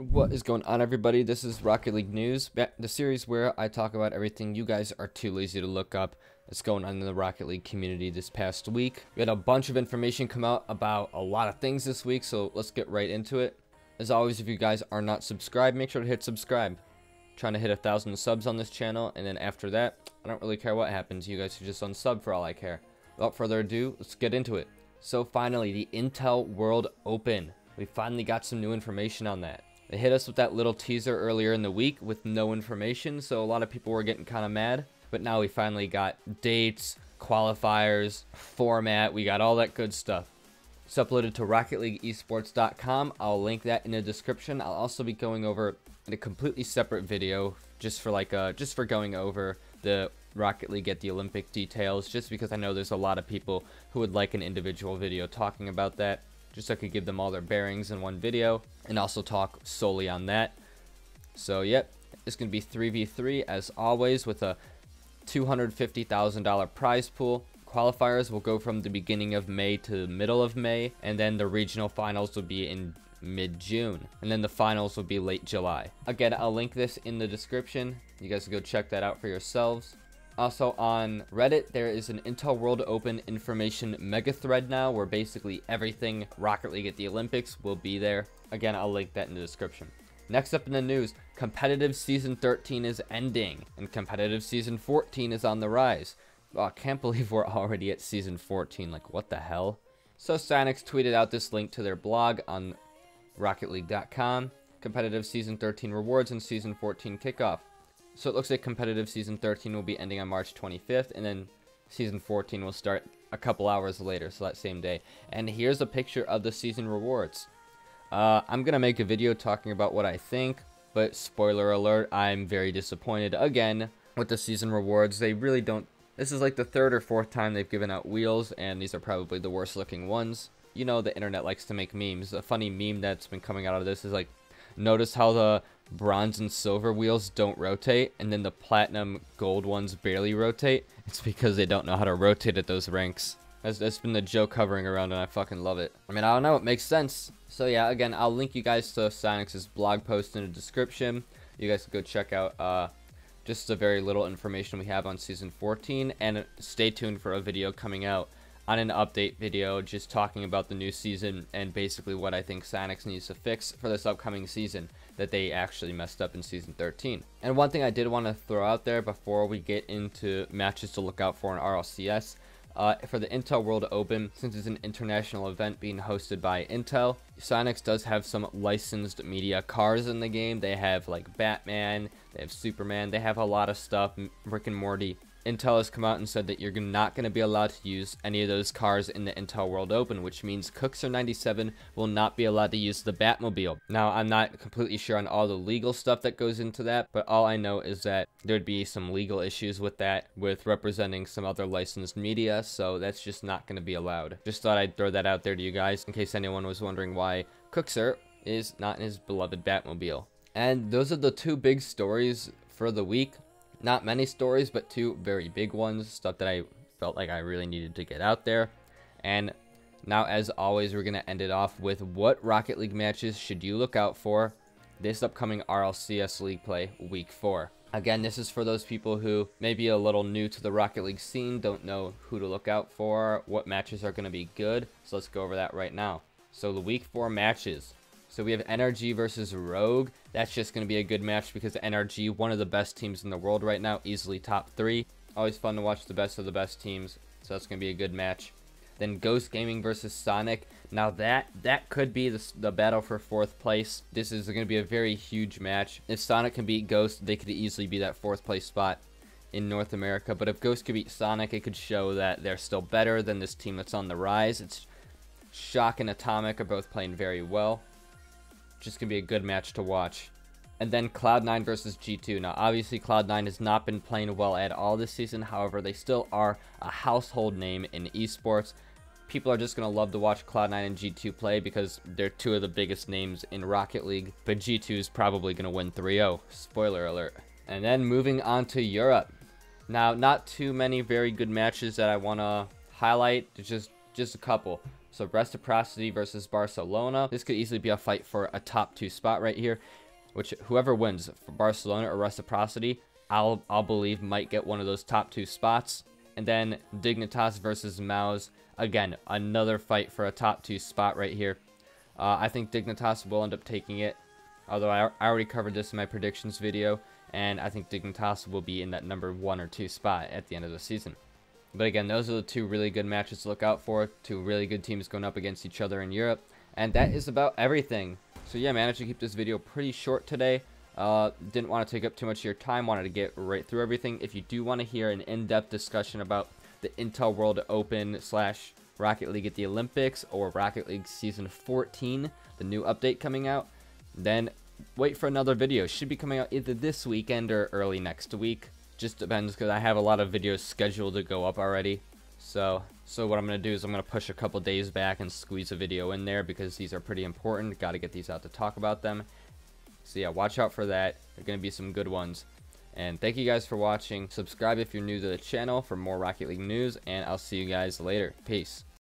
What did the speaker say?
What is going on, everybody? This is Rocket League News, the series where I talk about everything you guys are too lazy to look up that's going on in the Rocket League community this past week. We had a bunch of information come out about a lot of things this week, so let's get right into it. As always, if you guys are not subscribed, make sure to hit subscribe. Trying to hit 1,000 subs on this channel, and then after that, I don't really care what happens. You guys should just unsub for all I care. Without further ado, let's get into it. So finally, the Intel World Open. We finally got some new information on that. They hit us with that little teaser earlier in the week with no information, so a lot of people were getting kind of mad. But now we finally got dates, qualifiers, format, we got all that good stuff. It's uploaded to RocketLeagueEsports.com. I'll link that in the description. I'll also be going over in a completely separate video just for going over the Rocket League at the Olympic details, just because I know there's a lot of people who would like an individual video talking about that. Just so I could give them all their bearings in one video and also talk solely on that. So yep, it's going to be 3v3 as always with a $250,000 prize pool. Qualifiers will go from the beginning of May to the middle of May, and then the regional finals will be in mid-June, and then the finals will be late July. Again, I'll link this in the description. You guys can go check that out for yourselves. Also on Reddit, there is an Intel World Open information mega thread now where basically everything Rocket League at the Olympics will be there. Again, I'll link that in the description. Next up in the news, competitive season 13 is ending and competitive season 14 is on the rise. Oh, I can't believe we're already at season 14. Like, what the hell? So Sanix tweeted out this link to their blog on RocketLeague.com. Competitive season 13 rewards and season 14 kickoff. So it looks like competitive season 13 will be ending on March 25th, and then season 14 will start a couple hours later, so that same day. And here's a picture of the season rewards. I'm going to make a video talking about what I think, but spoiler alert, I'm very disappointed again with the season rewards. They really don't... This is like the third or fourth time they've given out wheels, and these are probably the worst looking ones. You know, the internet likes to make memes. A funny meme that's been coming out of this is like, notice how the bronze and silver wheels don't rotate, and then the platinum gold ones barely rotate. It's because they don't know how to rotate at those ranks. That's been the joke hovering around, and I fucking love it. I mean, I don't know, it makes sense. So yeah, again, I'll link you guys to Sanix's blog post in the description. You guys can go check out just the very little information we have on season 14, and stay tuned for a video coming out on an update video just talking about the new season and basically what I think Sanix needs to fix for this upcoming season that they actually messed up in season 13. And one thing I did want to throw out there before we get into matches to look out for in RLCS, for the Intel World Open, since it's an international event being hosted by Intel, Sanix does have some licensed media cars in the game. They have like Batman, they have Superman, they have a lot of stuff, Rick and Morty. Intel has come out and said that you're not going to be allowed to use any of those cars in the Intel World Open, which means Cookser97 will not be allowed to use the Batmobile. Now, I'm not completely sure on all the legal stuff that goes into that, but all I know is that there'd be some legal issues with that, with representing some other licensed media, so that's just not going to be allowed. Just thought I'd throw that out there to you guys, in case anyone was wondering why Cookser is not in his beloved Batmobile. And those are the two big stories for the week. Not many stories, but two very big ones, stuff that I felt like I really needed to get out there. And now, as always, we're going to end it off with what Rocket League matches should you look out for this upcoming RLCS League play week 4. Again, this is for those people who may be a little new to the Rocket League scene, don't know who to look out for, what matches are going to be good. So let's go over that right now. So the week 4 matches. So we have NRG versus Rogue. That's just going to be a good match because NRG, one of the best teams in the world right now, easily top 3. Always fun to watch the best of the best teams, so that's going to be a good match. Then Ghost Gaming versus Sonic. Now that could be the battle for 4th place. This is going to be a very huge match. If Sonic can beat Ghost, they could easily be that 4th place spot in North America. But if Ghost could beat Sonic, it could show that they're still better than this team that's on the rise. It's Shock and Atomic are both playing very well. Just gonna be a good match to watch. And then Cloud9 versus G2. Now, obviously, Cloud9 has not been playing well at all this season. However, they still are a household name in esports. People are just gonna love to watch Cloud9 and G2 play because they're two of the biggest names in Rocket League. But G2 is probably gonna win 3-0. Spoiler alert. And then moving on to Europe. Now, not too many very good matches that I wanna highlight. Just a couple. So Reciprocity versus Barcelona. This could easily be a fight for a top 2 spot right here, which whoever wins, for Barcelona or Reciprocity, I'll believe might get one of those top 2 spots. And then Dignitas versus Maus. Again, another fight for a top 2 spot right here. I think Dignitas will end up taking it, although I already covered this in my predictions video, and I think Dignitas will be in that number 1 or 2 spot at the end of the season. But again, those are the 2 really good matches to look out for. 2 really good teams going up against each other in Europe. And that is about everything. So yeah, managed to keep this video pretty short today. Didn't want to take up too much of your time. Wanted to get right through everything. If you do want to hear an in-depth discussion about the Intel World Open / Rocket League at the Olympics, or Rocket League Season 14, the new update coming out, then wait for another video. Should be coming out either this weekend or early next week. Just depends, because I have a lot of videos scheduled to go up already. So what I'm going to do is I'm going to push a couple days back and squeeze a video in there, because these are pretty important. Got to get these out to talk about them. So yeah, watch out for that. They're going to be some good ones. And thank you guys for watching. Subscribe if you're new to the channel for more Rocket League news, and I'll see you guys later. Peace.